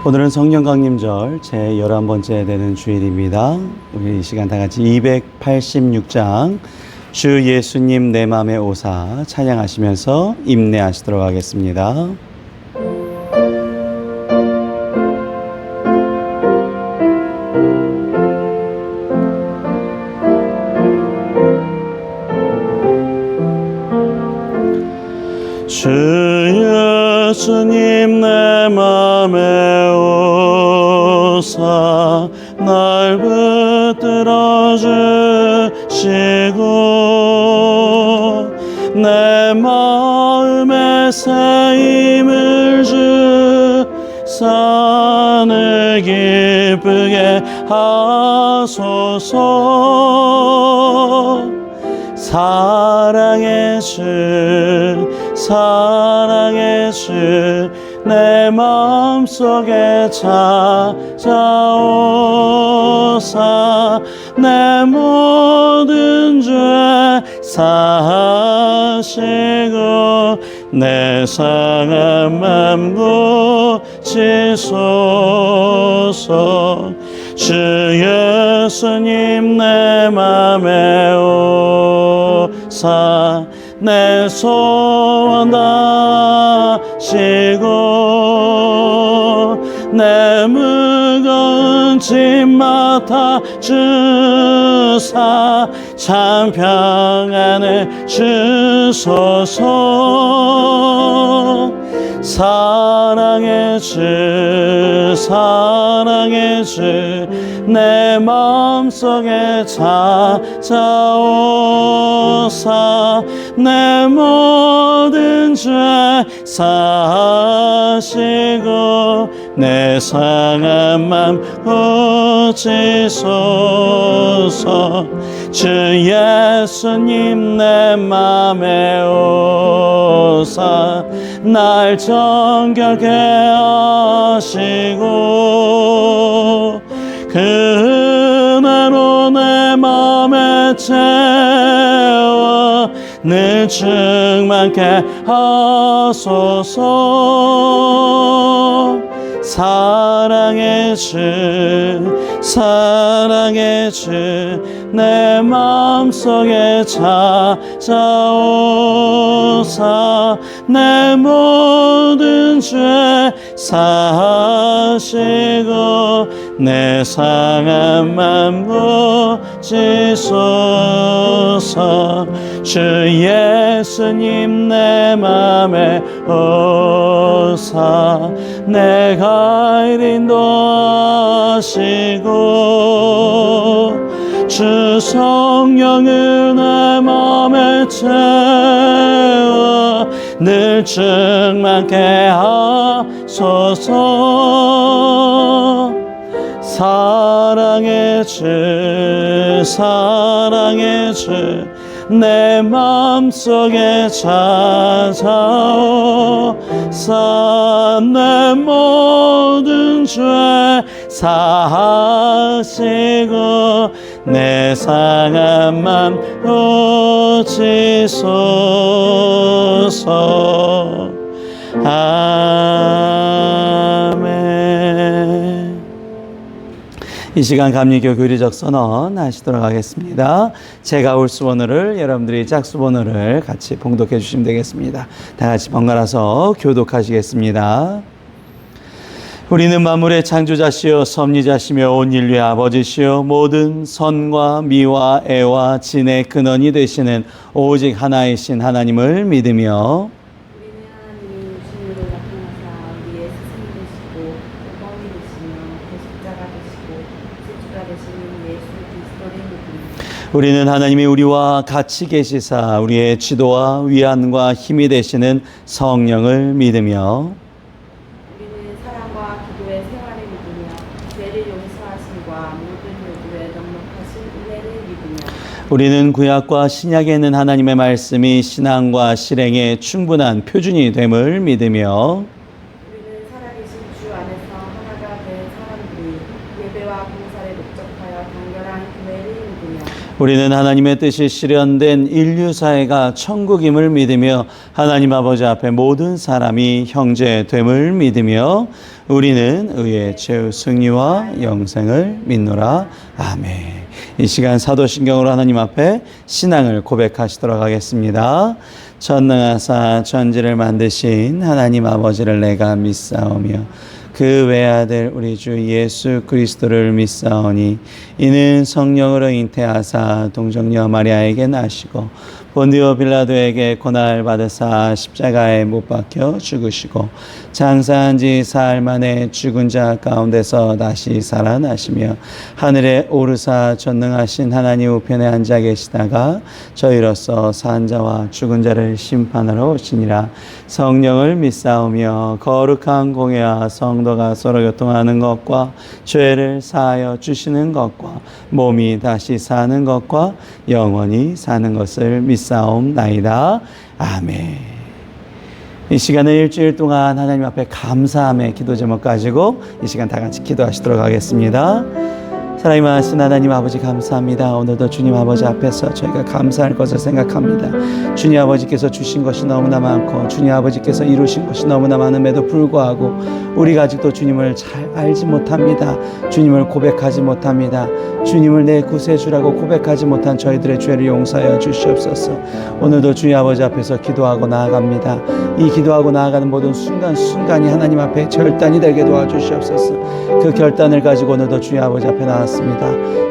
오늘은 성령 강림절 제 11번째 되는 주일입니다. 우리 이 시간 다 같이 286장 주 예수님 내 맘에 오사 찬양하시면서 임내하시도록 하겠습니다. 주 예수님 내 맘에 오사 날 붙들어 주시고 내 마음에 새 힘을 주사 늘 기쁘게 하소서. 사랑의 주 내 마음속에 찾아오사 내 모든 죄 사하시고 내 상한 맘 고치소서. 주 예수님 내 맘에 오사 내 소원 다시고 내 무거운 짐 맡아 주사 참 평안을 주소서. 사랑의 주 내 마음속에 찾아오사 내 모든 죄 사하시고 내 상한 맘 고치소서. 주 예수님 내 맘에 오사 날 정결케 하시고 그 은혜로 내 맘에 채워 늘 충만케 하소서. 사랑의 주 내 마음속에 찾아오사 내 모든 죄 사하시고 내 상한 맘 고치소서. 주 예수님 내 맘에 오사 내가 일 인도하시고 주 성령을 내 맘에 채워 늘 충만케 하소서. 사랑의 주 내 맘속에 찾아오사 내 모든 죄 사하시고 내 상한 맘 고치소서. 아멘. 이 시간 감리교 교리적 선언 하시도록 하겠습니다. 제가 올수번호를 여러분들이 짝수번호를 같이 봉독해 주시면 되겠습니다. 다 같이 번갈아서 교독하시겠습니다. 우리는 만물의 창조자시요 섭리자시며 온 인류의 아버지시요 모든 선과 미와 애와 진의 근원이 되시는 오직 하나이신 하나님을 믿으며 우리는 하나님이 육신으로 나타나사 우리의 스승이 되시고 어머니 되시며 대속자가 되시고 구주가 되시는 예수 그리스도를 믿으며 우리는 하나님이 우리와 같이 계시사 우리의 지도와 위안과 힘이 되시는 성령을 믿으며 우리는 사랑과 기도의 생활을 믿으며 죄를 용서하심과 모든 요구에 넉넉하신 은혜를 믿으며 우리는 구약과 신약에 있는 하나님의 말씀이 신앙과 실행의 충분한 표준이 됨을 믿으며 우리는 살아계신 주 안에서 하나가 된 사람들이 예배와 봉사를 목적하여 단결한 교회를 믿으며 우리는 하나님의 뜻이 실현된 인류 사회가 천국임을 믿으며 하나님 아버지 앞에 모든 사람이 형제됨을 믿으며 우리는 의의 최후 승리와 영생을 믿노라. 아멘. 이 시간 사도신경으로 하나님 앞에 신앙을 고백하시도록 하겠습니다. 전능하사 천지를 만드신 하나님 아버지를 내가 믿사오며 그 외아들 우리 주 예수 그리스도를 믿사오니 이는 성령으로 잉태하사 동정녀 마리아에게 나시고 본디오 빌라도에게 고난을 받으사 십자가에 못 박혀 죽으시고 장사한 지 사흘 만에 죽은 자 가운데서 다시 살아나시며 하늘에 오르사 전능하신 하나님 우편에 앉아 계시다가 저희로서 산 자와 죽은 자를 심판하러 오시니라. 성령을 믿사오며 거룩한 공예와 성도가 서로 교통하는 것과 죄를 사하여 주시는 것과 몸이 다시 사는 것과 영원히 사는 것을 믿사옵나이다. 아멘. 이 시간은 일주일 동안 하나님 앞에 감사함의 기도 제목 가지고 이 시간 다 같이 기도하시도록 하겠습니다. 사랑이 많으신 하나님 아버지 감사합니다. 오늘도 주님 아버지 앞에서 저희가 감사할 것을 생각합니다. 주님 아버지께서 주신 것이 너무나 많고 주님 아버지께서 이루신 것이 너무나 많음에도 불구하고 우리가 아직도 주님을 잘 알지 못합니다. 주님을 고백하지 못합니다. 주님을 내 구세주라고 고백하지 못한 저희들의 죄를 용서하여 주시옵소서. 오늘도 주님 아버지 앞에서 기도하고 나아갑니다. 이 기도하고 나아가는 모든 순간순간이 하나님 앞에 결단이 되게 도와주시옵소서. 그 결단을 가지고 오늘도 주님 아버지 앞에 나왔습니다.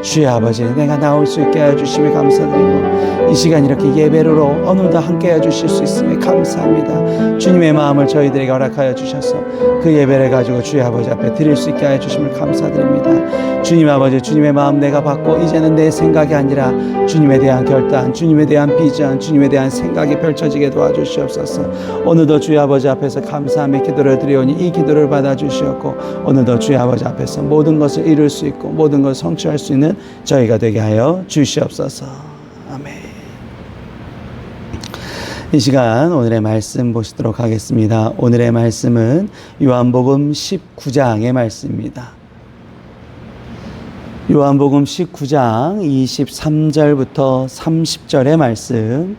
주여 아버지, 내가 나올 수 있게 하여 주심에 감사드리고 이 시간 이렇게 예배로 오늘도 함께 해 주실 수 있음에 감사합니다. 주님의 마음을 저희들에게 허락하여 주셔서 그 예배를 가지고 주여 아버지 앞에 드릴 수 있게 하여 주심을 감사드립니다. 주님 아버지, 주님의 마음 내가 받고 이제는 내 생각이 아니라 주님에 대한 결단, 주님에 대한 비전, 주님에 대한 생각이 펼쳐지게 도와주시옵소서. 오늘도 주여 아버지 앞에서 감사함의 기도를 드리오니 이 기도를 받아주시옵고 오늘도 주여 아버지 앞에서 모든 것을 이룰 수 있고 모든 것을 성취할 수 있는 저희가 되게 하여 주시옵소서. 아멘. 이 시간 오늘의 말씀 보시도록 하겠습니다. 오늘의 말씀은 요한복음 19장의 말씀입니다. 요한복음 19장 23절부터 30절의 말씀.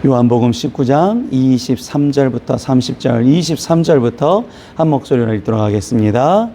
요한복음 19장 23절부터 30절, 23절부터 한 목소리로 읽도록 하겠습니다.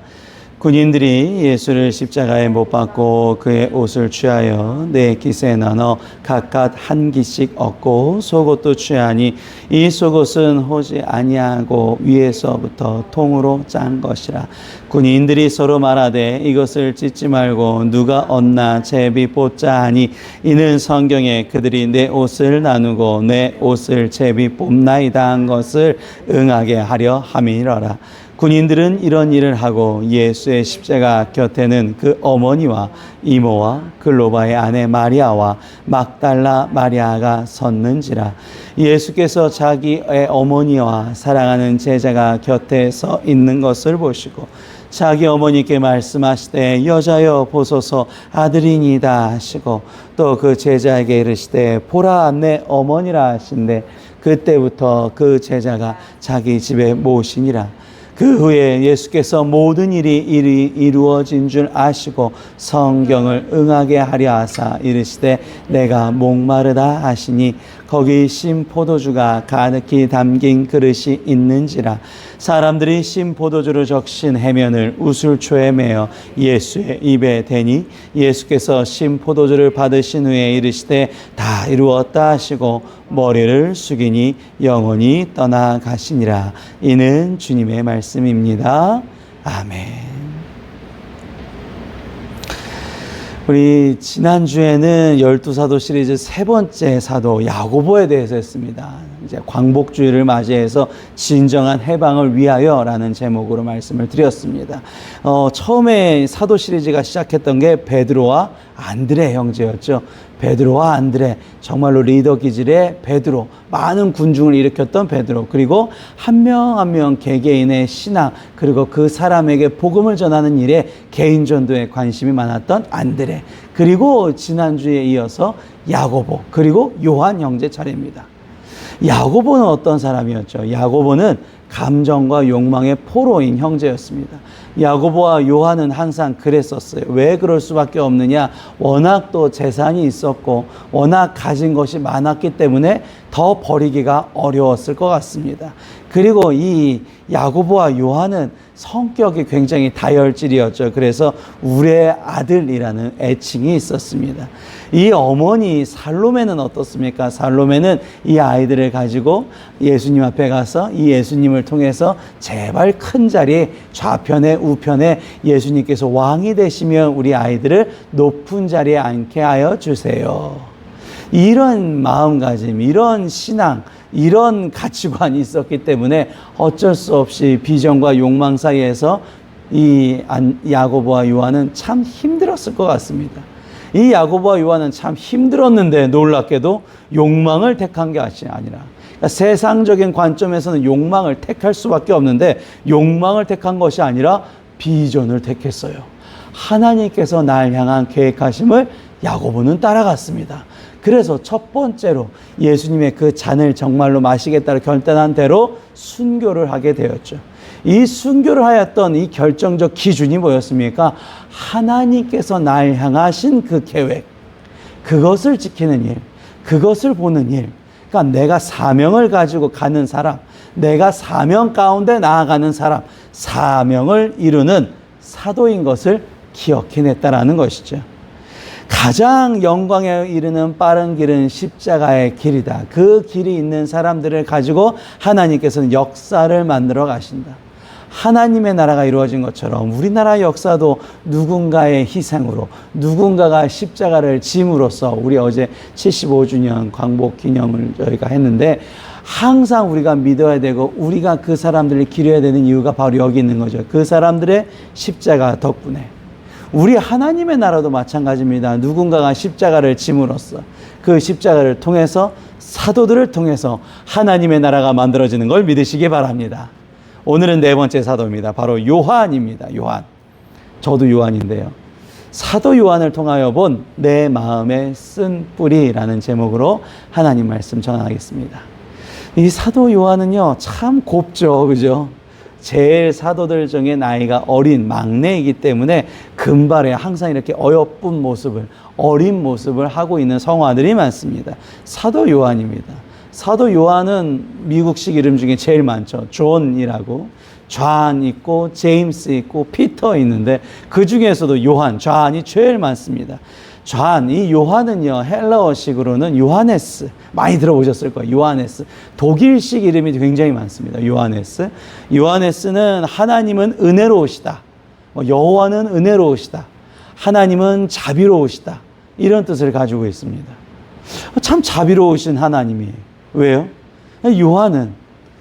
군인들이 예수를 십자가에 못 박고 그의 옷을 취하여 네 깃에 나눠 각각 한 깃씩 얻고 속옷도 취하니 이 속옷은 호지 아니하고 위에서부터 통으로 짠 것이라. 군인들이 서로 말하되 이것을 찢지 말고 누가 얻나 제비 뽑자 하니 이는 성경에 그들이 내 옷을 나누고 내 옷을 제비 뽑나이다 한 것을 응하게 하려 함이니라. 군인들은 이런 일을 하고 예수의 십자가 곁에는 그 어머니와 이모와 글로바의 아내 마리아와 막달라 마리아가 섰는지라. 예수께서 자기의 어머니와 사랑하는 제자가 곁에 서 있는 것을 보시고 자기 어머니께 말씀하시되 여자여 보소서 아들이니이다 하시고 또 그 제자에게 이르시되 보라 내 어머니라 하신대 그때부터 그 제자가 자기 집에 모시니라. 그 후에 예수께서 모든 일이 이루어진 줄 아시고 성경을 응하게 하려 하사 이르시되 내가 목마르다 하시니 거기 신 포도주가 가득히 담긴 그릇이 있는지라. 사람들이 신 포도주를 적신 해면을 우슬초에 매어 예수의 입에 대니 예수께서 신 포도주를 받으신 후에 이르시되 다 이루었다 하시고 머리를 숙이니 영원히 떠나가시니라. 이는 주님의 말씀입니다. 아멘. 우리 지난주에는 12사도 시리즈 세 번째 사도 야고보에 대해서 했습니다. 이제 광복주의를 맞이해서 진정한 해방을 위하여라는 제목으로 말씀을 드렸습니다. 처음에 사도 시리즈가 시작했던 게 베드로와 안드레 형제였죠. 베드로와 안드레, 정말로 리더 기질의 베드로, 많은 군중을 일으켰던 베드로, 그리고 한 명 한 명 개개인의 신앙, 그리고 그 사람에게 복음을 전하는 일에 개인 전도에 관심이 많았던 안드레, 그리고 지난주에 이어서 야고보, 그리고 요한 형제 차례입니다. 야고보는 어떤 사람이었죠? 야고보는 감정과 욕망의 포로인 형제였습니다. 야고보와 요한은 항상 그랬었어요. 왜 그럴 수밖에 없느냐? 워낙 또 재산이 있었고 워낙 가진 것이 많았기 때문에 더 버리기가 어려웠을 것 같습니다. 그리고 이 야고보와 요한은 성격이 굉장히 다혈질이었죠. 그래서 우리의 아들이라는 애칭이 있었습니다. 이 어머니 살로메는 어떻습니까? 살로메는 이 아이들을 가지고 예수님 앞에 가서 이 예수님을 통해서 제발 큰 자리에 좌편에 우편에 예수님께서 왕이 되시면 우리 아이들을 높은 자리에 앉게 하여 주세요. 이런 마음가짐, 이런 신앙, 이런 가치관이 있었기 때문에 어쩔 수 없이 비전과 욕망 사이에서 이 야고보와 요한은 참 힘들었을 것 같습니다. 이 야고보와 요한은 참 힘들었는데 놀랍게도 욕망을 택한 게 아니라, 그러니까 세상적인 관점에서는 욕망을 택할 수밖에 없는데 욕망을 택한 것이 아니라 비전을 택했어요. 하나님께서 날 향한 계획하심을 야고보는 따라갔습니다. 그래서 첫 번째로 예수님의 그 잔을 정말로 마시겠다고 결단한 대로 순교를 하게 되었죠. 이 순교를 하였던 이 결정적 기준이 뭐였습니까? 하나님께서 날 향하신 그 계획, 그것을 지키는 일, 그것을 보는 일. 그러니까 내가 사명을 가지고 가는 사람, 내가 사명 가운데 나아가는 사람, 사명을 이루는 사도인 것을 기억해냈다라는 것이죠. 가장 영광에 이르는 빠른 길은 십자가의 길이다. 그 길이 있는 사람들을 가지고 하나님께서는 역사를 만들어 가신다. 하나님의 나라가 이루어진 것처럼 우리나라 역사도 누군가의 희생으로, 누군가가 십자가를 짐으로써, 우리 어제 75주년 광복 기념을 저희가 했는데, 항상 우리가 믿어야 되고 우리가 그 사람들을 기려야 되는 이유가 바로 여기 있는 거죠. 그 사람들의 십자가 덕분에. 우리 하나님의 나라도 마찬가지입니다. 누군가가 십자가를 짐으로써 그 십자가를 통해서, 사도들을 통해서 하나님의 나라가 만들어지는 걸 믿으시기 바랍니다. 오늘은 네 번째 사도입니다. 바로 요한입니다. 요한. 저도 요한인데요. 사도 요한을 통하여 본 내 마음에 쓴 뿌리라는 제목으로 하나님 말씀 전하겠습니다. 이 사도 요한은요, 참 곱죠. 그죠? 제일 사도들 중에 나이가 어린 막내이기 때문에 금발에 항상 이렇게 어여쁜 모습을, 어린 모습을 하고 있는 성화들이 많습니다. 사도 요한입니다. 사도 요한은 미국식 이름 중에 제일 많죠. 존이라고. 존 있고 제임스 있고 피터 있는데 그 중에서도 요한, 존이 제일 많습니다. 존, 이 요한은요, 헬라어식으로는 요하네스, 많이 들어보셨을 거예요. 요하네스. 독일식 이름이 굉장히 많습니다. 요하네스. 요하네스는 하나님은 은혜로우시다, 여호와는 은혜로우시다, 하나님은 자비로우시다, 이런 뜻을 가지고 있습니다. 참 자비로우신 하나님이에요. 왜요? 요한은,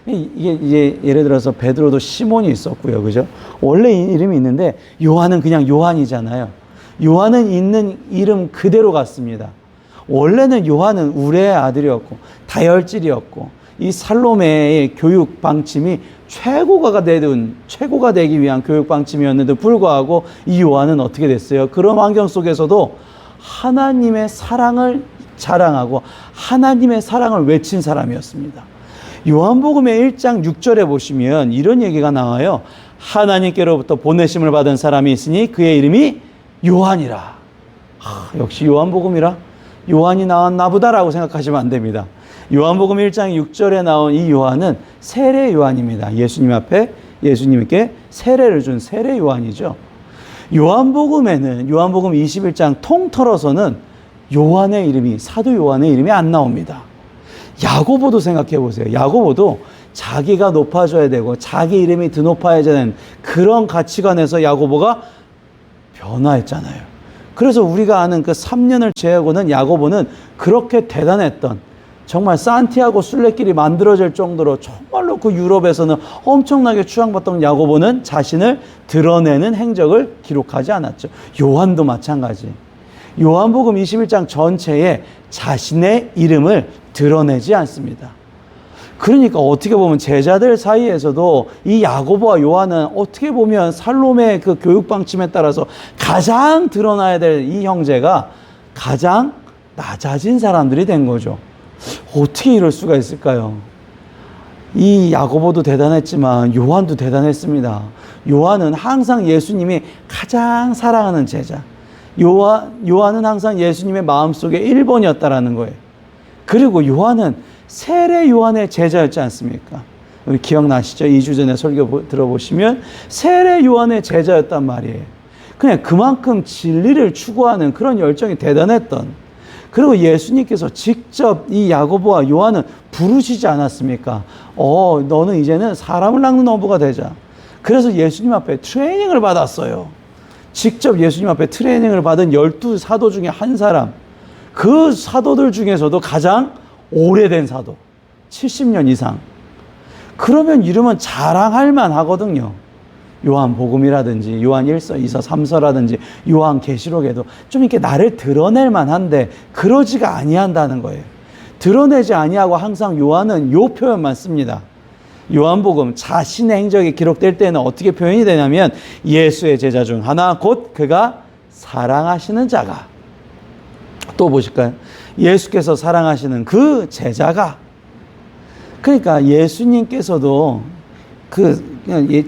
이게 예를 들어서 베드로도 시몬이 있었고요. 그죠? 원래 이름이 있는데 요한은 그냥 요한이잖아요. 요한은 있는 이름 그대로 갔습니다. 원래는 요한은 우레의 아들이었고 다혈질이었고 이 살로메의 교육 방침이 최고가 되기 위한 교육 방침이었는데도 불구하고 이 요한은 어떻게 됐어요? 그런 환경 속에서도 하나님의 사랑을 자랑하고 하나님의 사랑을 외친 사람이었습니다. 요한복음의 1장 6절에 보시면 이런 얘기가 나와요. 하나님께로부터 보내심을 받은 사람이 있으니 그의 이름이 요한이라. 역시 요한복음이라 요한이 나왔나 보다라고 생각하시면 안 됩니다. 요한복음 1장 6절에 나온 이 요한은 세례 요한입니다. 예수님 앞에 예수님께 세례를 준 세례 요한이죠. 요한복음에는, 요한복음 21장 통틀어서는 요한의 이름이, 사도 요한의 이름이 안 나옵니다. 야고보도 생각해 보세요. 야고보도 자기가 높아져야 되고 자기 이름이 드높아야 되는 그런 가치관에서 야고보가 변화했잖아요. 그래서 우리가 아는 그 3년을 제하고는 야고보는 그렇게 대단했던, 정말 산티아고 순례길이 만들어질 정도로 정말로 그 유럽에서는 엄청나게 추앙받던 야고보는 자신을 드러내는 행적을 기록하지 않았죠. 요한도 마찬가지. 요한복음 21장 전체에 자신의 이름을 드러내지 않습니다. 그러니까 어떻게 보면 제자들 사이에서도 이 야고보와 요한은 어떻게 보면 살로메의 그 교육 방침에 따라서 가장 드러나야 될 이 형제가 가장 낮아진 사람들이 된 거죠. 어떻게 이럴 수가 있을까요? 이 야고보도 대단했지만 요한도 대단했습니다. 요한은 항상 예수님이 가장 사랑하는 제자. 요한은 항상 예수님의 마음속에 1번이었다라는 거예요. 그리고 요한은 세례 요한의 제자였지 않습니까? 우리 기억나시죠? 2주 전에 설교 들어보시면 세례 요한의 제자였단 말이에요. 그냥 그만큼 진리를 추구하는 그런 열정이 대단했던, 그리고 예수님께서 직접 이 야고보와 요한은 부르시지 않았습니까? 너는 이제는 사람을 낚는 어부가 되자. 그래서 예수님 앞에 트레이닝을 받았어요. 직접 예수님 앞에 트레이닝을 받은 12사도 중에 한 사람. 그 사도들 중에서도 가장 오래된 사도. 70년 이상. 그러면 이러면 자랑할 만하거든요. 요한복음이라든지 요한 1서, 2서, 3서라든지 요한 계시록에도 좀 이렇게 나를 드러낼 만한데 그러지가 아니한다는 거예요. 드러내지 아니하고 항상 요한은 요 표현만 씁니다. 요한복음 자신의 행적이 기록될 때는 어떻게 표현이 되냐면 예수의 제자 중 하나 곧 그가 사랑하시는 자가. 또 보실까요? 예수께서 사랑하시는 그 제자가. 그러니까 예수님께서도 이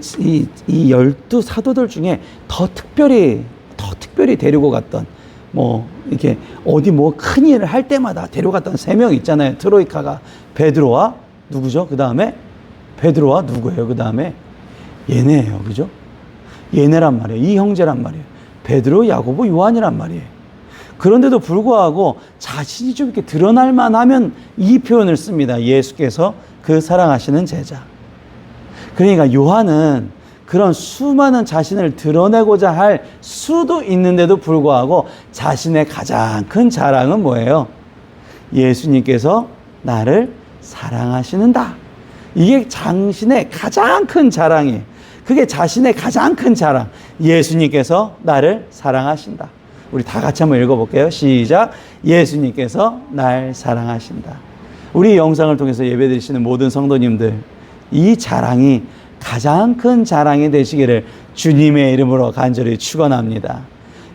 12사도들 중에 더 특별히 데리고 갔던, 이렇게 어디 큰 일을 할 때마다 데려갔던 3명 있잖아요. 트로이카가 베드로와 누구죠? 그 다음에 베드로와 누구예요? 그 다음에 얘네예요. 그죠? 얘네란 말이에요. 이 형제란 말이에요. 베드로, 야고보, 요한이란 말이에요. 그런데도 불구하고 자신이 좀 이렇게 드러날 만하면 이 표현을 씁니다. 예수께서 그 사랑하시는 제자. 그러니까 요한은 그런 수많은 자신을 드러내고자 할 수도 있는데도 불구하고 자신의 가장 큰 자랑은 뭐예요? 예수님께서 나를 사랑하시는다. 이게 자신의 가장 큰 자랑이에요. 그게 자신의 가장 큰 자랑. 예수님께서 나를 사랑하신다. 우리 다 같이 한번 읽어볼게요. 시작. 예수님께서 날 사랑하신다. 우리 영상을 통해서 예배드리시는 모든 성도님들, 이 자랑이 가장 큰 자랑이 되시기를 주님의 이름으로 간절히 축원합니다.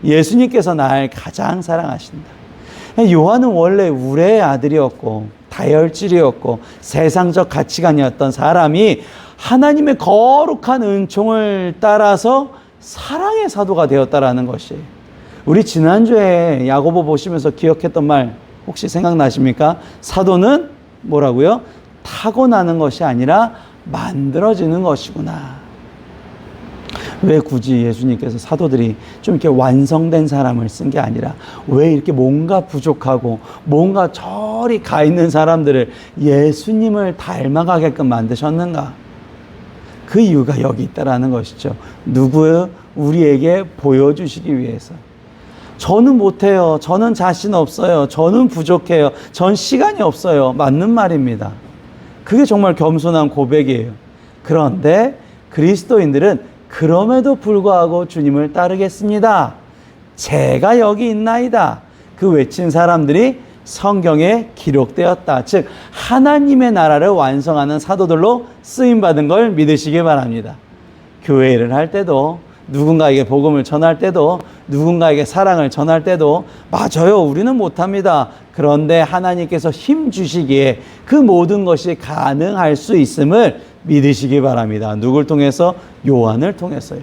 예수님께서 날 가장 사랑하신다. 요한은 원래 우레의 아들이었고 다혈질이었고 세상적 가치관이었던 사람이 하나님의 거룩한 은총을 따라서 사랑의 사도가 되었다라는 것이, 우리 지난주에 야고보 보시면서 기억했던 말 혹시 생각나십니까? 사도는 뭐라고요? 타고나는 것이 아니라 만들어지는 것이구나. 왜 굳이 예수님께서 사도들이 좀 이렇게 완성된 사람을 쓴 게 아니라 왜 이렇게 뭔가 부족하고 뭔가 저리 가 있는 사람들을 예수님을 닮아가게끔 만드셨는가? 그 이유가 여기 있다라는 것이죠. 누구요? 우리에게 보여주시기 위해서. 저는 못해요. 저는 자신 없어요. 저는 부족해요. 전 시간이 없어요. 맞는 말입니다. 그게 정말 겸손한 고백이에요. 그런데 그리스도인들은 그럼에도 불구하고 주님을 따르겠습니다. 제가 여기 있나이다. 그 외친 사람들이 성경에 기록되었다. 즉 하나님의 나라를 완성하는 사도들로 쓰임받은 걸 믿으시기 바랍니다. 교회 일을 할 때도, 누군가에게 복음을 전할 때도, 누군가에게 사랑을 전할 때도 맞아요. 우리는 못합니다. 그런데 하나님께서 힘 주시기에 그 모든 것이 가능할 수 있음을 믿으시기 바랍니다. 누굴 통해서? 요한을 통해서요.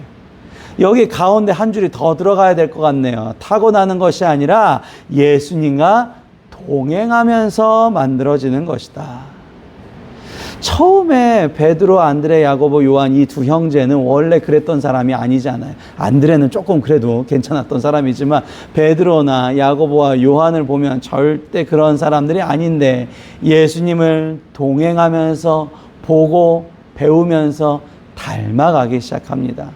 여기 가운데 한 줄이 더 들어가야 될 것 같네요. 타고나는 것이 아니라 예수님과 동행하면서 만들어지는 것이다. 처음에 베드로, 안드레, 야고보, 요한 이 두 형제는 원래 그랬던 사람이 아니잖아요. 안드레는 조금 그래도 괜찮았던 사람이지만 베드로나 야고보와 요한을 보면 절대 그런 사람들이 아닌데 예수님을 동행하면서 보고 배우면서 닮아가기 시작합니다.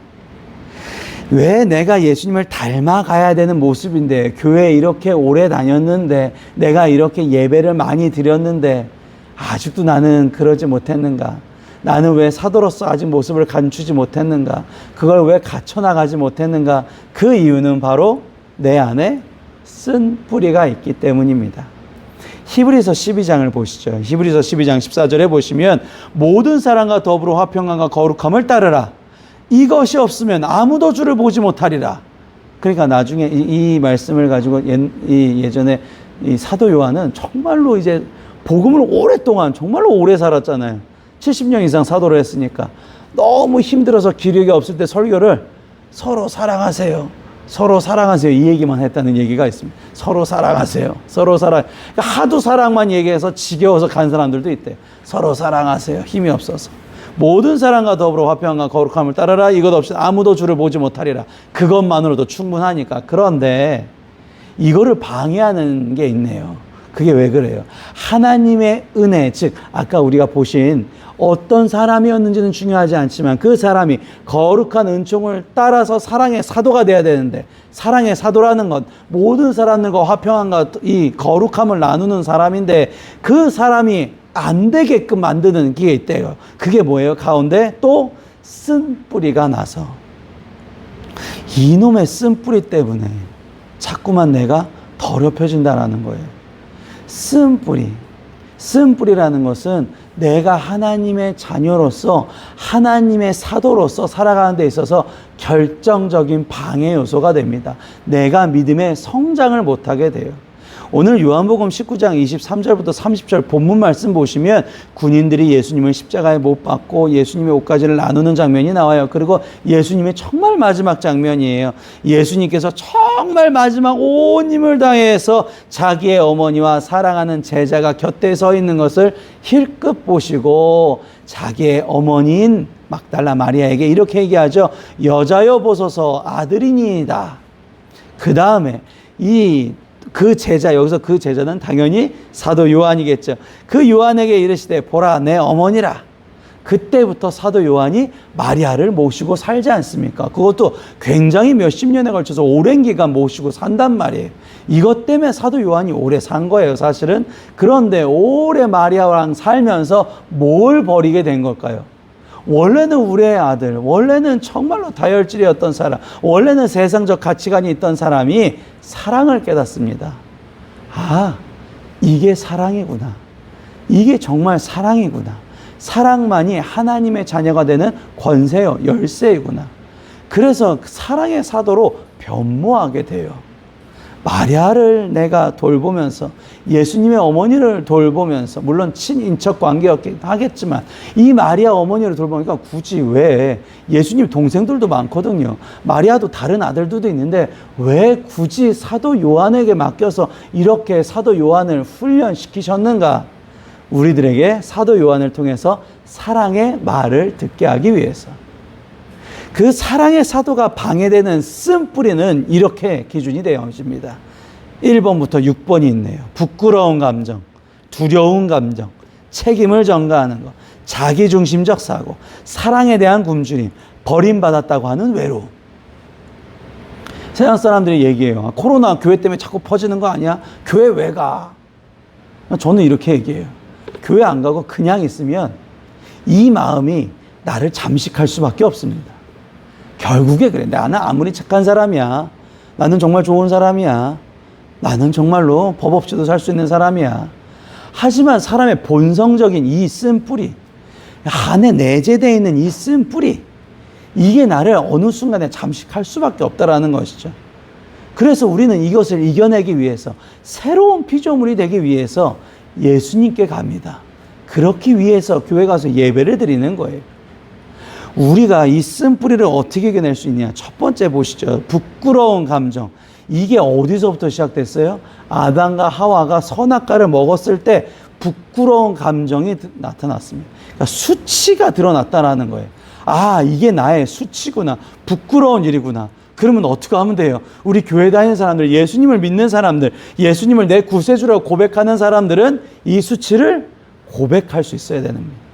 왜 내가 예수님을 닮아가야 되는 모습인데, 교회에 이렇게 오래 다녔는데, 내가 이렇게 예배를 많이 드렸는데 아직도 나는 그러지 못했는가? 나는 왜 사도로서 아직 모습을 감추지 못했는가? 그걸 왜 갖춰나가지 못했는가? 그 이유는 바로 내 안에 쓴 뿌리가 있기 때문입니다. 히브리서 12장을 보시죠. 히브리서 12장 14절에 보시면 모든 사람과 더불어 화평함과 거룩함을 따르라. 이것이 없으면 아무도 주를 보지 못하리라. 그러니까 나중에 이 말씀을 가지고 예전에 이 사도 요한은 정말로 이제 복음을 오랫동안 정말로 오래 살았잖아요. 70년 이상 사도를 했으니까. 너무 힘들어서 기력이 없을 때 설교를 서로 사랑하세요. 서로 사랑하세요. 이 얘기만 했다는 얘기가 있습니다. 서로 사랑하세요. 서로 사랑. 그러니까 하도 사랑만 얘기해서 지겨워서 간 사람들도 있대요. 서로 사랑하세요. 힘이 없어서. 모든 사람과 더불어 화평과 거룩함을 따르라. 이것 없이 아무도 주를 보지 못하리라. 그것만으로도 충분하니까. 그런데 이거를 방해하는 게 있네요. 그게 왜 그래요? 하나님의 은혜, 즉 아까 우리가 보신 어떤 사람이었는지는 중요하지 않지만 그 사람이 거룩한 은총을 따라서 사랑의 사도가 돼야 되는데, 사랑의 사도라는 건 모든 사람들과 화평함과 이 거룩함을 나누는 사람인데, 그 사람이 안 되게끔 만드는 게 있대요. 그게 뭐예요? 가운데 또 쓴뿌리가 나서, 이놈의 쓴뿌리 때문에 자꾸만 내가 더럽혀진다라는 거예요. 쓴뿌리라는 것은 내가 하나님의 자녀로서, 하나님의 사도로서 살아가는 데 있어서 결정적인 방해 요소가 됩니다. 내가 믿음의 성장을 못하게 돼요. 오늘 요한복음 19장 23절부터 30절 본문 말씀 보시면 군인들이 예수님을 십자가에 못 박고 예수님의 옷가지를 나누는 장면이 나와요. 그리고 예수님의 정말 마지막 장면이에요. 예수님께서 정말 마지막 온 힘을 다해서 자기의 어머니와 사랑하는 제자가 곁에 서 있는 것을 힐끗 보시고 자기의 어머니인 막달라 마리아에게 이렇게 얘기하죠. 여자여 보소서 아들이니이다. 그 다음에 그 제자, 여기서 그 제자는 당연히 사도 요한이겠죠. 그 요한에게 이르시되 보라 내 어머니라. 그때부터 사도 요한이 마리아를 모시고 살지 않습니까? 그것도 굉장히 몇십 년에 걸쳐서 오랜 기간 모시고 산단 말이에요. 이것 때문에 사도 요한이 오래 산 거예요, 사실은. 그런데 오래 마리아랑 살면서 뭘 버리게 된 걸까요? 원래는 우리의 아들, 원래는 정말로 다혈질이었던 사람, 원래는 세상적 가치관이 있던 사람이 사랑을 깨닫습니다. 아, 이게 사랑이구나. 이게 정말 사랑이구나. 사랑만이 하나님의 자녀가 되는 권세요, 열쇠이구나. 그래서 사랑의 사도로 변모하게 돼요. 마리아를 내가 돌보면서, 예수님의 어머니를 돌보면서, 물론 친인척 관계였긴 하겠지만 이 마리아 어머니를 돌보니까 굳이 왜, 예수님 동생들도 많거든요. 마리아도 다른 아들들도 있는데 왜 굳이 사도 요한에게 맡겨서 이렇게 사도 요한을 훈련시키셨는가? 우리들에게 사도 요한을 통해서 사랑의 말을 듣게 하기 위해서. 그 사랑의 사도가 방해되는 쓴뿌리는 이렇게 기준이 되어집니다. 1번부터 6번이 있네요. 부끄러운 감정, 두려운 감정, 책임을 전가하는 것, 자기중심적 사고, 사랑에 대한 굶주림, 버림받았다고 하는 외로움. 세상 사람들이 얘기해요. 코로나 교회 때문에 자꾸 퍼지는 거 아니야? 교회 왜 가? 저는 이렇게 얘기해요. 교회 안 가고 그냥 있으면 이 마음이 나를 잠식할 수밖에 없습니다. 결국에 그래. 나는 아무리 착한 사람이야. 나는 정말 좋은 사람이야. 나는 정말로 법 없이도 살 수 있는 사람이야. 하지만 사람의 본성적인 이 쓴뿌리, 안에 내재되어 있는 이 쓴뿌리, 이게 나를 어느 순간에 잠식할 수밖에 없다라는 것이죠. 그래서 우리는 이것을 이겨내기 위해서, 새로운 피조물이 되기 위해서 예수님께 갑니다. 그렇기 위해서 교회 가서 예배를 드리는 거예요. 우리가 이 쓴뿌리를 어떻게 이겨낼 수 있냐? 첫 번째 보시죠. 부끄러운 감정. 이게 어디서부터 시작됐어요? 아담과 하와가 선악과를 먹었을 때 부끄러운 감정이 나타났습니다. 그러니까 수치가 드러났다라는 거예요. 아, 이게 나의 수치구나. 부끄러운 일이구나. 그러면 어떻게 하면 돼요? 우리 교회 다니는 사람들, 예수님을 믿는 사람들, 예수님을 내 구세주라고 고백하는 사람들은 이 수치를 고백할 수 있어야 되는 거예요.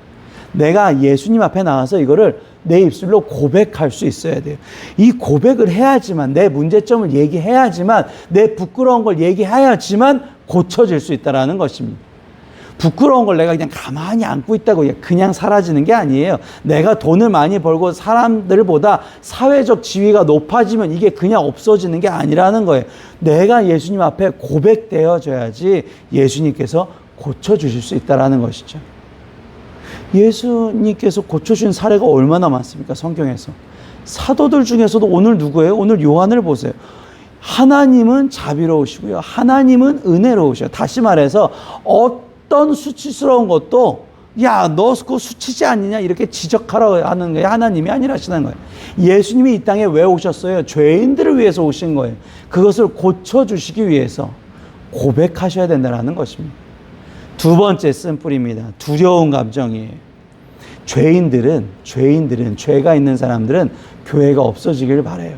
내가 예수님 앞에 나와서 이거를 내 입술로 고백할 수 있어야 돼요. 이 고백을 해야지만, 내 문제점을 얘기해야지만, 내 부끄러운 걸 얘기해야지만 고쳐질 수 있다는 것입니다. 부끄러운 걸 내가 그냥 가만히 안고 있다고 그냥 사라지는 게 아니에요. 내가 돈을 많이 벌고 사람들보다 사회적 지위가 높아지면 이게 그냥 없어지는 게 아니라는 거예요. 내가 예수님 앞에 고백되어져야지 예수님께서 고쳐주실 수 있다는 것이죠. 예수님께서 고쳐주신 사례가 얼마나 많습니까? 성경에서. 사도들 중에서도 오늘 누구예요? 오늘 요한을 보세요. 하나님은 자비로우시고요. 하나님은 은혜로우셔요. 다시 말해서 어떤 어떤 수치스러운 것도 야, 너 그거 수치지 않느냐 이렇게 지적하라고 하는 거예요. 하나님이 아니라시는 거예요. 예수님이 이 땅에 왜 오셨어요? 죄인들을 위해서 오신 거예요. 그것을 고쳐주시기 위해서 고백하셔야 된다는 것입니다. 두 번째 쓴뿌리입니다. 두려운 감정이에요. 죄인들은 죄가 있는 사람들은 교회가 없어지길 바라요.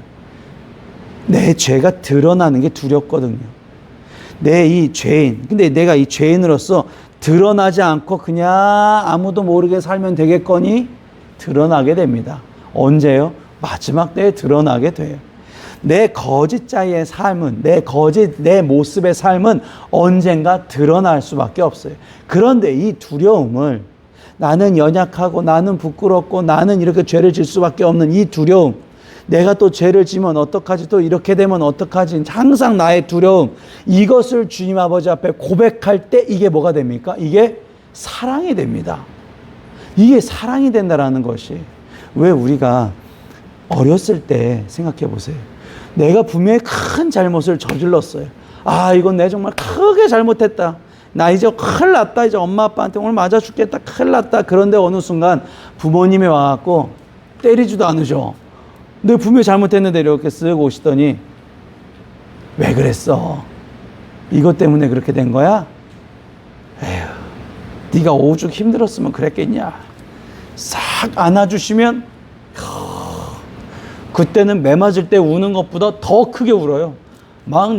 내 죄가 드러나는 게 두렵거든요. 내 이 죄인, 근데 내가 이 죄인으로서 드러나지 않고 그냥 아무도 모르게 살면 되겠거니 드러나게 됩니다. 언제요? 마지막 때에 드러나게 돼요. 내 거짓자의 삶은, 내 모습의 삶은 언젠가 드러날 수밖에 없어요. 그런데 이 두려움을, 나는 연약하고 나는 부끄럽고 나는 이렇게 죄를 질 수밖에 없는 이 두려움, 내가 또 죄를 지면 어떡하지, 또 이렇게 되면 어떡하지, 항상 나의 두려움, 이것을 주님 아버지 앞에 고백할 때 이게 뭐가 됩니까? 이게 사랑이 됩니다. 이게 사랑이 된다라는 것이, 왜 우리가 어렸을 때 생각해 보세요. 내가 분명히 큰 잘못을 저질렀어요. 아, 이건 내가 정말 크게 잘못했다. 나 이제 큰일 났다. 이제 엄마 아빠한테 오늘 맞아 죽겠다. 큰일 났다. 그런데 어느 순간 부모님이 와갖고 때리지도 않으셔. 너 분명히 잘못했는데 이렇게 쓱 오시더니 왜 그랬어? 이것 때문에 그렇게 된 거야? 에휴, 네가 오죽 힘들었으면 그랬겠냐? 싹 안아주시면 그때는 매 맞을 때 우는 것보다 더 크게 울어요. 막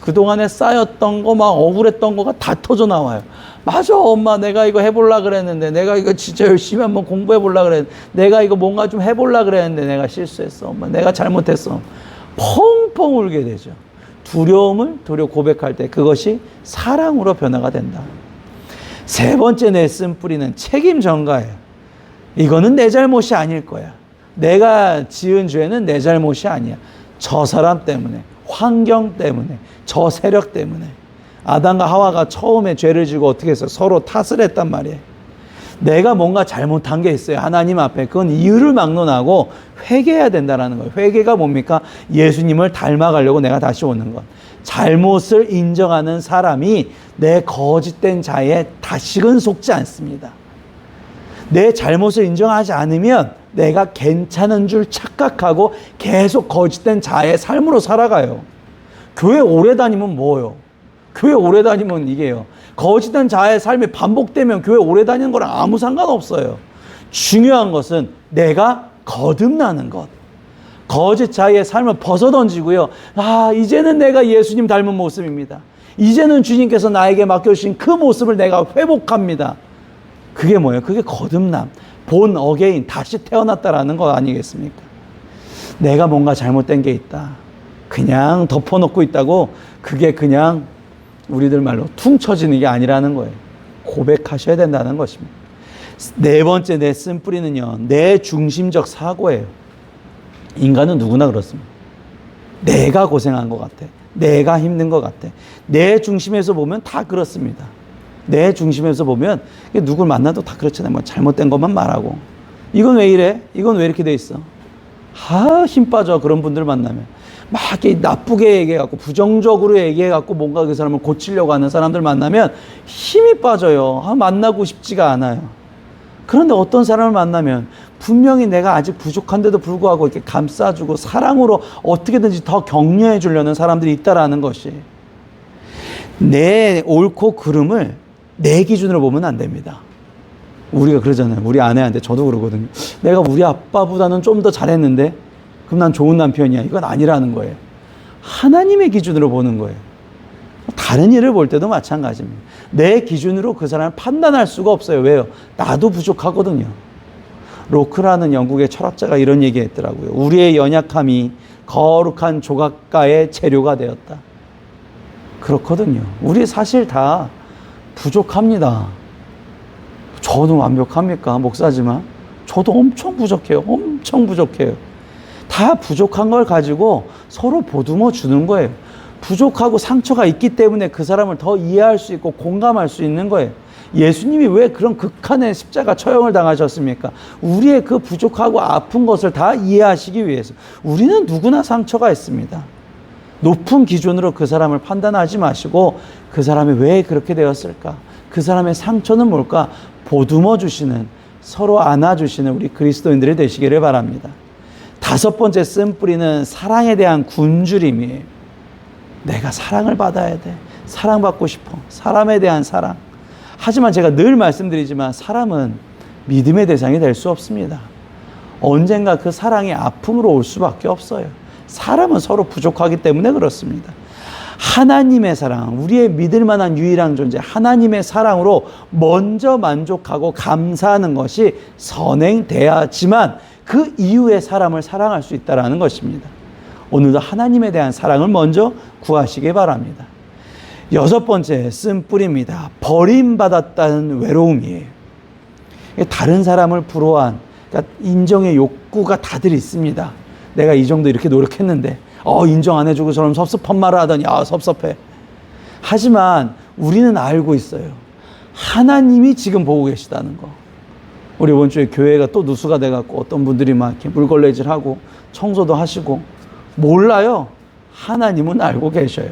그동안에 쌓였던 거, 막 억울했던 거가 다 터져 나와요. 맞아, 엄마, 내가 이거 해보려고 그랬는데, 내가 이거 진짜 열심히 한번 공부해보려고 그랬는데, 내가 이거 뭔가 좀 해보려고 그랬는데, 내가 실수했어. 엄마, 내가 잘못했어. 펑펑 울게 되죠. 두려움을 고백할 때 그것이 사랑으로 변화가 된다. 세 번째 내 쓴뿌리는 책임 전가예요. 이거는 내 잘못이 아닐 거야. 내가 지은 죄는 내 잘못이 아니야. 저 사람 때문에, 환경 때문에, 저 세력 때문에. 아담과 하와가 처음에 죄를 지고 어떻게 했어요? 서로 탓을 했단 말이에요. 내가 뭔가 잘못한 게 있어요. 하나님 앞에. 그건 이유를 막론하고 회개해야 된다는 거예요. 회개가 뭡니까? 예수님을 닮아가려고 내가 다시 오는 것. 잘못을 인정하는 사람이 내 거짓된 자에 다시금 속지 않습니다. 내 잘못을 인정하지 않으면 내가 괜찮은 줄 착각하고 계속 거짓된 자의 삶으로 살아가요. 교회 오래 다니면 뭐예요? 교회 오래 다니면 이게요. 거짓된 자의 삶이 반복되면 교회 오래 다니는 거랑 아무 상관없어요. 중요한 것은 내가 거듭나는 것. 거짓 자의 삶을 벗어던지고요. 아, 이제는 내가 예수님 닮은 모습입니다. 이제는 주님께서 나에게 맡겨주신 그 모습을 내가 회복합니다. 그게 뭐예요? 그게 거듭남. 본 어게인, 다시 태어났다라는 거 아니겠습니까? 내가 뭔가 잘못된 게 있다. 그냥 덮어놓고 있다고 그게 그냥 우리들 말로 퉁 쳐지는 게 아니라는 거예요. 고백하셔야 된다는 것입니다. 네 번째 내 쓴뿌리는요, 내 중심적 사고예요. 인간은 누구나 그렇습니다. 내가 고생한 것 같아. 내가 힘든 것 같아. 내 중심에서 보면 다 그렇습니다. 내 중심에서 보면 누굴 만나도 다 그렇잖아요. 뭐 잘못된 것만 말하고, 이건 왜 이래? 이건 왜 이렇게 돼 있어? 힘 빠져. 그런 분들 만나면 막 이렇게 나쁘게 얘기해갖고 부정적으로 얘기해갖고 뭔가 그 사람을 고치려고 하는 사람들 만나면 힘이 빠져요. 만나고 싶지가 않아요. 그런데 어떤 사람을 만나면 분명히 내가 아직 부족한데도 불구하고 이렇게 감싸주고 사랑으로 어떻게든지 더 격려해 주려는 사람들이 있다라는 것이, 내 옳고 그름을 내 기준으로 보면 안 됩니다. 우리가 그러잖아요. 우리 아내한테, 저도 그러거든요. 내가 우리 아빠보다는 좀 더 잘했는데 그럼 난 좋은 남편이야. 이건 아니라는 거예요. 하나님의 기준으로 보는 거예요. 다른 일을 볼 때도 마찬가지입니다. 내 기준으로 그 사람을 판단할 수가 없어요. 왜요? 나도 부족하거든요. 로크라는 영국의 철학자가 이런 얘기 했더라고요. 우리의 연약함이 거룩한 조각가의 재료가 되었다. 그렇거든요. 우리 사실 다 부족합니다. 저는 완벽합니까? 목사지만 저도 엄청 부족해요. 엄청 부족해요. 다 부족한 걸 가지고 서로 보듬어 주는 거예요. 부족하고 상처가 있기 때문에 그 사람을 더 이해할 수 있고 공감할 수 있는 거예요. 예수님이 왜 그런 극한의 십자가 처형을 당하셨습니까? 우리의 그 부족하고 아픈 것을 다 이해하시기 위해서. 우리는 누구나 상처가 있습니다. 높은 기준으로 그 사람을 판단하지 마시고 그 사람이 왜 그렇게 되었을까? 그 사람의 상처는 뭘까? 보듬어 주시는, 서로 안아주시는 우리 그리스도인들이 되시기를 바랍니다. 다섯 번째 쓴뿌리는 사랑에 대한 굶주림이에요. 내가 사랑을 받아야 돼. 사랑받고 싶어. 사람에 대한 사랑. 하지만 제가 늘 말씀드리지만 사람은 믿음의 대상이 될 수 없습니다. 언젠가 그 사랑이 아픔으로 올 수밖에 없어요. 사람은 서로 부족하기 때문에 그렇습니다. 하나님의 사랑, 우리의 믿을 만한 유일한 존재 하나님의 사랑으로 먼저 만족하고 감사하는 것이 선행돼야지만 그 이후에 사람을 사랑할 수 있다는 것입니다. 오늘도 하나님에 대한 사랑을 먼저 구하시기 바랍니다. 여섯 번째 쓴뿌리입니다. 버림받았다는 외로움이에요. 다른 사람을 부러워한, 그러니까 인정의 욕구가 다들 있습니다. 내가 이 정도 이렇게 노력했는데 인정 안 해주고 저런 섭섭한 말을 하더니 섭섭해. 하지만 우리는 알고 있어요. 하나님이 지금 보고 계시다는 거. 우리 이번 주에 교회가 또 누수가 돼갖고 어떤 분들이 막 이렇게 물걸레질하고 청소도 하시고 몰라요. 하나님은 알고 계셔요.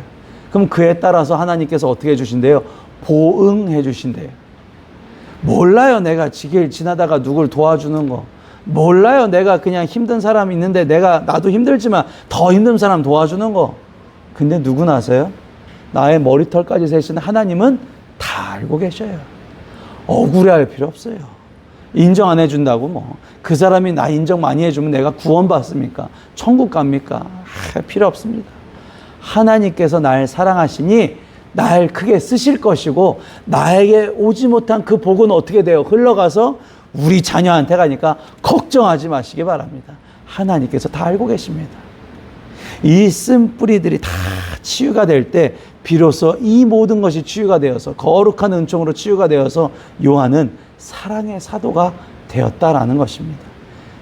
그럼 그에 따라서 하나님께서 어떻게 해주신대요? 보응해 주신대요. 몰라요. 내가 길 지나다가 누굴 도와주는 거. 몰라요. 내가 그냥 힘든 사람이 있는데 나도 힘들지만 더 힘든 사람 도와주는 거. 근데 누구나 아세요? 나의 머리털까지 세시는 하나님은 다 알고 계셔요. 억울해할 필요 없어요. 인정 안 해준다고 그 사람이 나 인정 많이 해주면 내가 구원받습니까? 천국 갑니까? 필요 없습니다. 하나님께서 날 사랑하시니 날 크게 쓰실 것이고 나에게 오지 못한 그 복은 어떻게 돼요? 흘러가서 우리 자녀한테 가니까 걱정하지 마시기 바랍니다. 하나님께서 다 알고 계십니다. 이 쓴뿌리들이 다 치유가 될 때 비로소 이 모든 것이 치유가 되어서 거룩한 은총으로 치유가 되어서 요한은 사랑의 사도가 되었다라는 것입니다.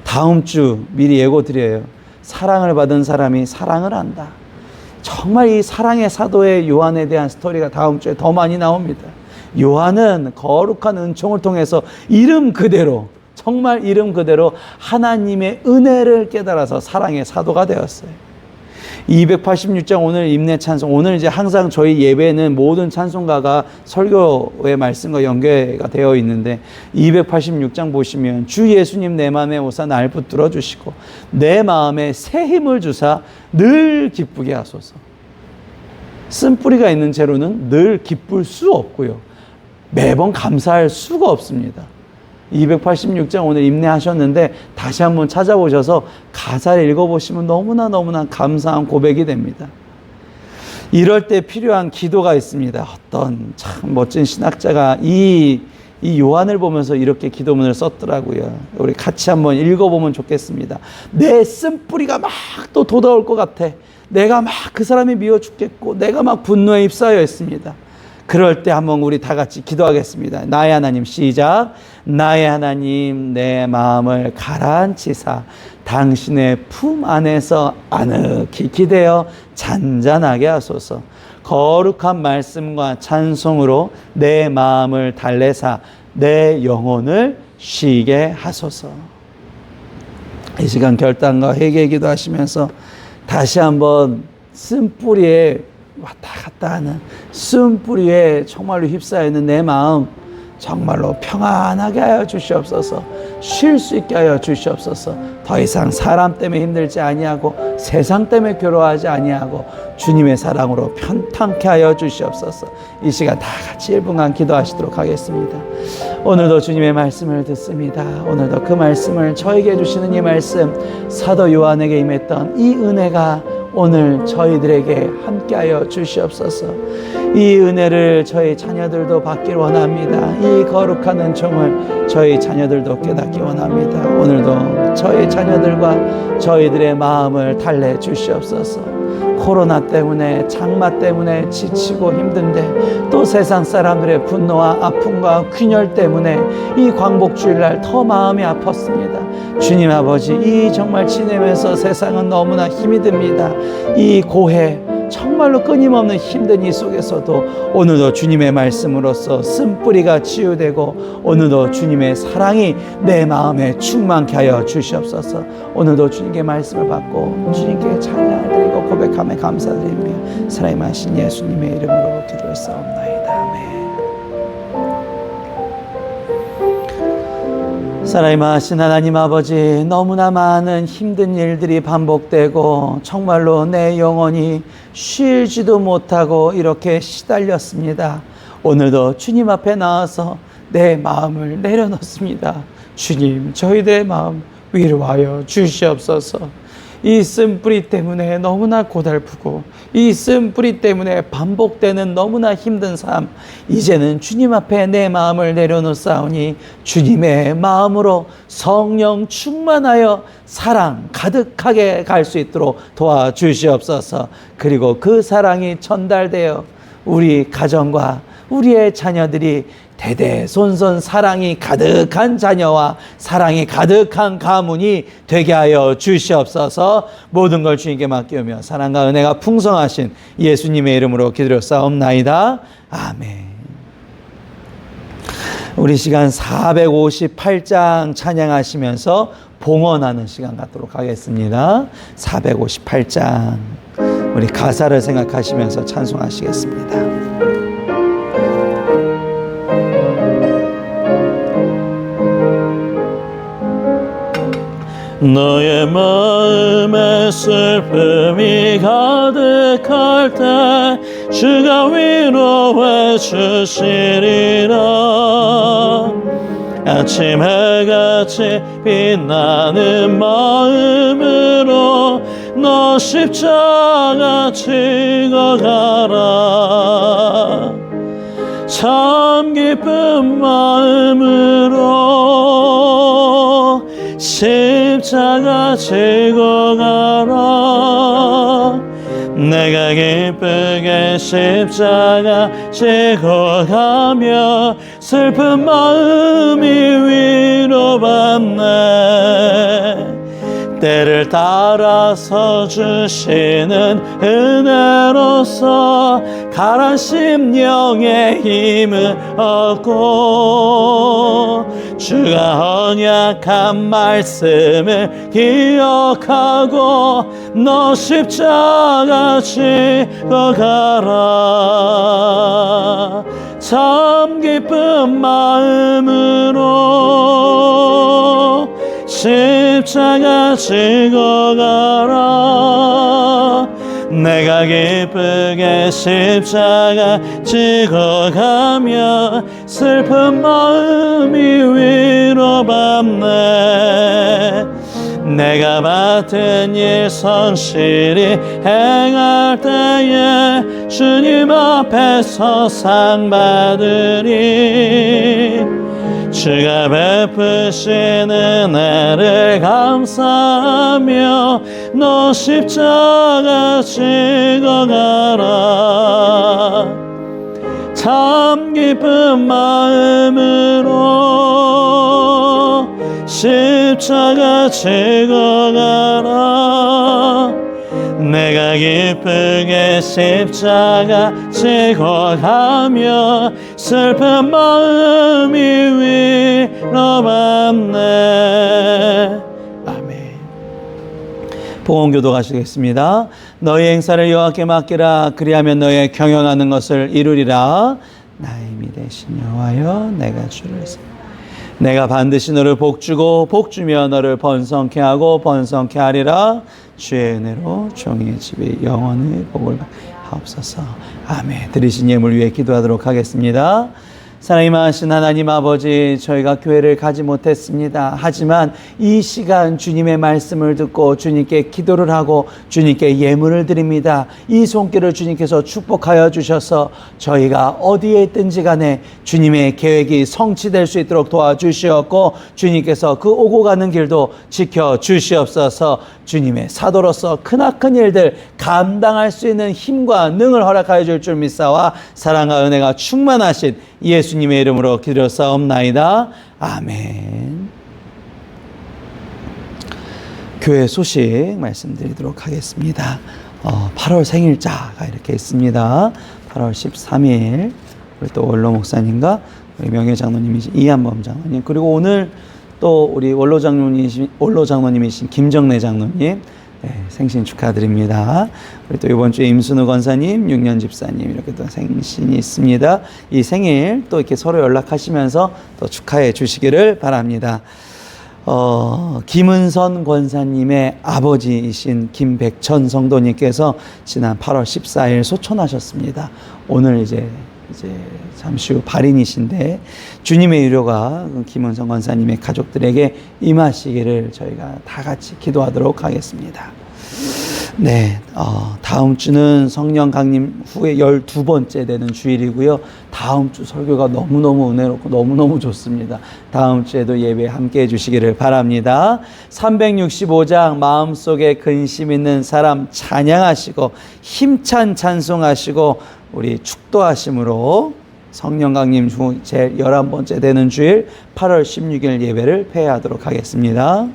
다음 주 미리 예고 드려요. 사랑을 받은 사람이 사랑을 한다. 정말 이 사랑의 사도의 요한에 대한 스토리가 다음 주에 더 많이 나옵니다. 요한은 거룩한 은총을 통해서 이름 그대로, 정말 이름 그대로 하나님의 은혜를 깨달아서 사랑의 사도가 되었어요. 286장 오늘 임내 찬송, 오늘 이제 항상 저희 예배는 모든 찬송가가 설교의 말씀과 연계가 되어 있는데 286장 보시면 주 예수님 내 마음에 오사 날 붙들어 주시고 내 마음에 새 힘을 주사 늘 기쁘게 하소서. 쓴뿌리가 있는 채로는 늘 기쁠 수 없고요. 매번 감사할 수가 없습니다. 286장 오늘 임내하셨는데 다시 한번 찾아보셔서 가사를 읽어보시면 너무나 감사한 고백이 됩니다. 이럴 때 필요한 기도가 있습니다. 어떤 참 멋진 신학자가 이 요한을 보면서 이렇게 기도문을 썼더라고요. 우리 같이 한번 읽어보면 좋겠습니다. 내 쓴뿌리가 막 또 돋아올 것 같아. 내가 막 그 사람이 미워 죽겠고 내가 막 분노에 휩싸여 있습니다. 그럴 때 한번 우리 다 같이 기도하겠습니다. 나의 하나님, 시작. 나의 하나님, 내 마음을 가라앉히사 당신의 품 안에서 아늑히 기대어 잔잔하게 하소서. 거룩한 말씀과 찬송으로 내 마음을 달래사 내 영혼을 쉬게 하소서. 이 시간 결단과 회개 기도하시면서 다시 한번 쓴뿌리에 왔다 갔다 하는 쓴뿌리에 정말로 휩싸여 있는 내 마음 정말로 평안하게 하여 주시옵소서. 쉴 수 있게 하여 주시옵소서. 더 이상 사람 때문에 힘들지 아니하고 세상 때문에 괴로워하지 아니하고 주님의 사랑으로 편탄케 하여 주시옵소서. 이 시간 다 같이 1분간 기도하시도록 하겠습니다. 오늘도 주님의 말씀을 듣습니다. 오늘도 그 말씀을 저에게 주시는 이 말씀, 사도 요한에게 임했던 이 은혜가 오늘 저희들에게 함께하여 주시옵소서. 이 은혜를 저희 자녀들도 받길 원합니다. 이 거룩한 은총을 저희 자녀들도 깨닫기 원합니다. 오늘도 저희 자녀들과 저희들의 마음을 달래 주시옵소서. 코로나 때문에 장마 때문에 지치고 힘든데 또 세상 사람들의 분노와 아픔과 균열 때문에 이 광복주일날 더 마음이 아팠습니다. 주님 아버지, 이 정말 지내면서 세상은 너무나 힘이 듭니다. 이 고해 정말로 끊임없는 힘든 이 속에서도 오늘도 주님의 말씀으로써 쓴뿌리가 치유되고 오늘도 주님의 사랑이 내 마음에 충만케 하여 주시옵소서. 오늘도 주님께 말씀을 받고 주님께 찬양을 드리고 고백하며 감사드리며 사랑하신 예수님의 이름으로 기도했사옵나이다. 아멘. 살아임하신 하나님 아버지, 너무나 많은 힘든 일들이 반복되고 정말로 내 영혼이 쉬지도 못하고 이렇게 시달렸습니다. 오늘도 주님 앞에 나와서 내 마음을 내려놓습니다. 주님, 저희들의 마음 위로하여 주시옵소서. 이 쓴뿌리 때문에 너무나 고달프고 이 쓴뿌리 때문에 반복되는 너무나 힘든 삶, 이제는 주님 앞에 내 마음을 내려놓사오니 주님의 마음으로 성령 충만하여 사랑 가득하게 갈 수 있도록 도와주시옵소서. 그리고 그 사랑이 전달되어 우리 가정과 우리의 자녀들이 대대손손 사랑이 가득한 자녀와 사랑이 가득한 가문이 되게 하여 주시옵소서. 모든 걸 주님께 맡기며 사랑과 은혜가 풍성하신 예수님의 이름으로 기도드렸사옵나이다. 아멘. 우리 시간 458장 찬양하시면서 봉헌하는 시간 갖도록 하겠습니다. 458장 우리 가사를 생각하시면서 찬송하시겠습니다. 너의 마음에 슬픔이 가득할 때 주가 위로해 주시리라. 아침 해같이 빛나는 마음으로 너 십자가 지고 가라. 참 기쁜 마음으로 십자가 지고 가라. 내가 기쁘게 십자가 지고 가며 슬픈 마음이 위로받네. 때를 따라서 주시는 은혜로서 가란 심령의 힘을 얻고 주가 언약한 말씀을 기억하고 너 십자가 지고 가라. 참 기쁜 마음으로 십자가 지고 가라. 내가 기쁘게 십자가 지고 가며 슬픈 마음이 위로받네. 내가 맡은 일 성실히 행할 때에 주님 앞에서 상 받으리. 주가 베푸신 은혜를 감사하며 너 십자가 지고 가라. 참 기쁜 마음으로 십자가 지고 가라. 내가 기쁘게 십자가 지고 가며 슬픈 마음이 위로받네. 아멘. 봉헌교도 가시겠습니다. 너희 행사를 여호와께 맡기라. 그리하면 너의 경영하는 것을 이루리라. 나의 힘이 되신 여호와여, 내가 주를 세. 내가 반드시 너를 복주고 복주며 너를 번성케 하고 번성케 하리라. 주의 은혜로 종의 집에 영원히 복을 하옵소서. 아멘. 드리신 예물 위해 기도하도록 하겠습니다. 사랑하신 하나님 아버지, 저희가 교회를 가지 못했습니다. 하지만 이 시간 주님의 말씀을 듣고 주님께 기도를 하고 주님께 예물을 드립니다. 이 손길을 주님께서 축복하여 주셔서 저희가 어디에 있든지 간에 주님의 계획이 성취될 수 있도록 도와주시었고 주님께서 그 오고 가는 길도 지켜주시옵소서. 주님의 사도로서 크나큰 일들 감당할 수 있는 힘과 능을 허락하여 줄 줄 믿사와 사랑과 은혜가 충만하신 예수님의 이름으로 기도사옵나이다. 아멘. 교회 소식 말씀드리도록 하겠습니다. 8월 생일자가 이렇게 있습니다. 8월 13일 우리 또 원로 목사님과 우리 명예 장로님이신 이한범 장로님, 그리고 오늘 또 우리 원로 장로님이신 김정래 장로님, 생신 축하드립니다. 우리 또 이번 주에 임순우 권사님, 6년 집사님 이렇게 또 생신이 있습니다. 이 생일 또 이렇게 서로 연락하시면서 또 축하해 주시기를 바랍니다. 김은선 권사님의 아버지이신 김백천 성도님께서 지난 8월 14일 소천하셨습니다. 오늘 이제 잠시 후 발인이신데 주님의 위로가 김은선 권사님의 가족들에게 임하시기를 저희가 다 같이 기도하도록 하겠습니다. 네, 다음 주는 성령 강림 후에 12번째 되는 주일이고요. 다음 주 설교가 너무너무 은혜롭고 너무너무 좋습니다. 다음 주에도 예배 함께 해주시기를 바랍니다. 365장 마음속에 근심 있는 사람 찬양하시고 힘찬 찬송하시고 우리 축도하심으로 성령 강림 후 제 11번째 되는 주일 8월 16일 예배를 폐하하도록 하겠습니다.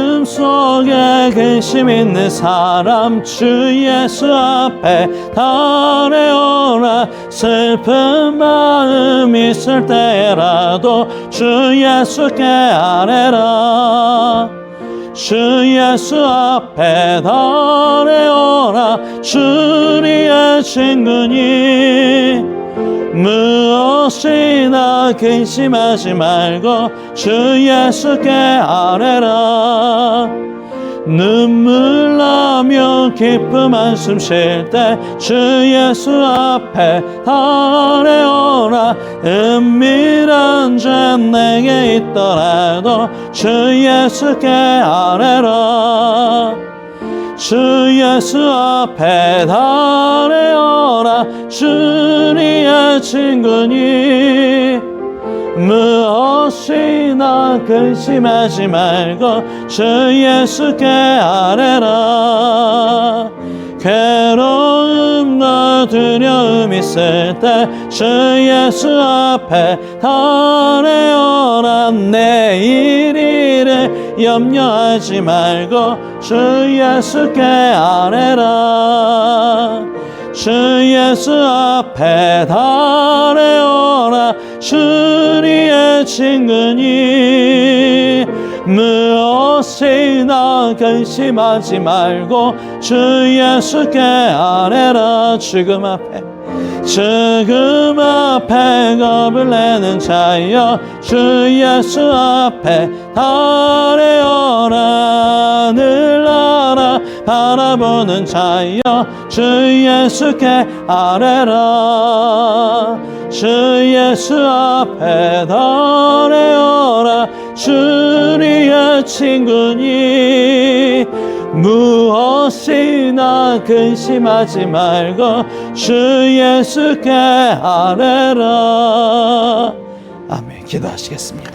마음속에 근심 있는 사람 주 예수 앞에 달려오라. 슬픈 마음 있을 때라도 주 예수께 아뢰라. 주 예수 앞에 달려오라. 주님의 친구니 무엇이나 근심하지 말고 주 예수께 아뢰라. 눈물 나며 기쁨 한숨 쉴 때 주 예수 앞에 달려오라. 은밀한 죄 내게 있더라도 주 예수께 아뢰라. 주 예수 앞에 달려오라. 주님의 친구니 무엇이나 근심하지 말고 주 예수께 아뢰라. 괴로움과 두려움 있을 때 주 예수 앞에 달려오라. 내일 일을 염려하지 말고 주 예수께 아뢰라. 주 예수 앞에 달려오라. 주님의 친구니 무엇이나 근심하지 말고 주 예수께 아뢰라. 죽음 앞에 겁을 내는 자여 주 예수 앞에 달려오라. 늘 나라 바라보는 자여 주 예수께 아뢰라. 주 예수 앞에 달려오라. 주님의 친구니 무엇이나 근심하지 말고 주 예수께 아뢰라. 아멘. 기도하시겠습니다.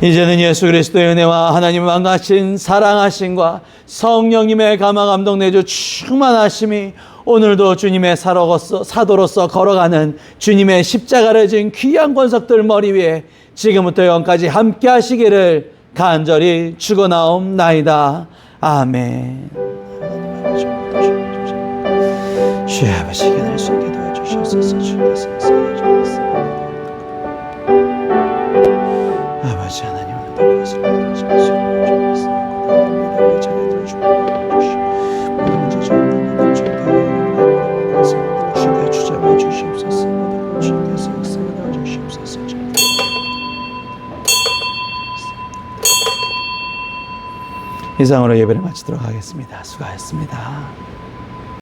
이제는 예수 그리스도의 은혜와 하나님의 왕같은 사랑하심과 성령님의 감화 감동 내주 충만하심이 오늘도 주님의 사도로서 걸어가는 주님의 십자가를 진 귀한 권석들 머리 위에 지금부터 영까지 함께 하시기를 간절히 축원하옵나이다. 아멘. 주의 아버지께 날 수 있게 도와주시옵소서. 주께서 아버지 하나님 오늘 것을 이상으로 예배를 마치도록 하겠습니다. 수고하셨습니다.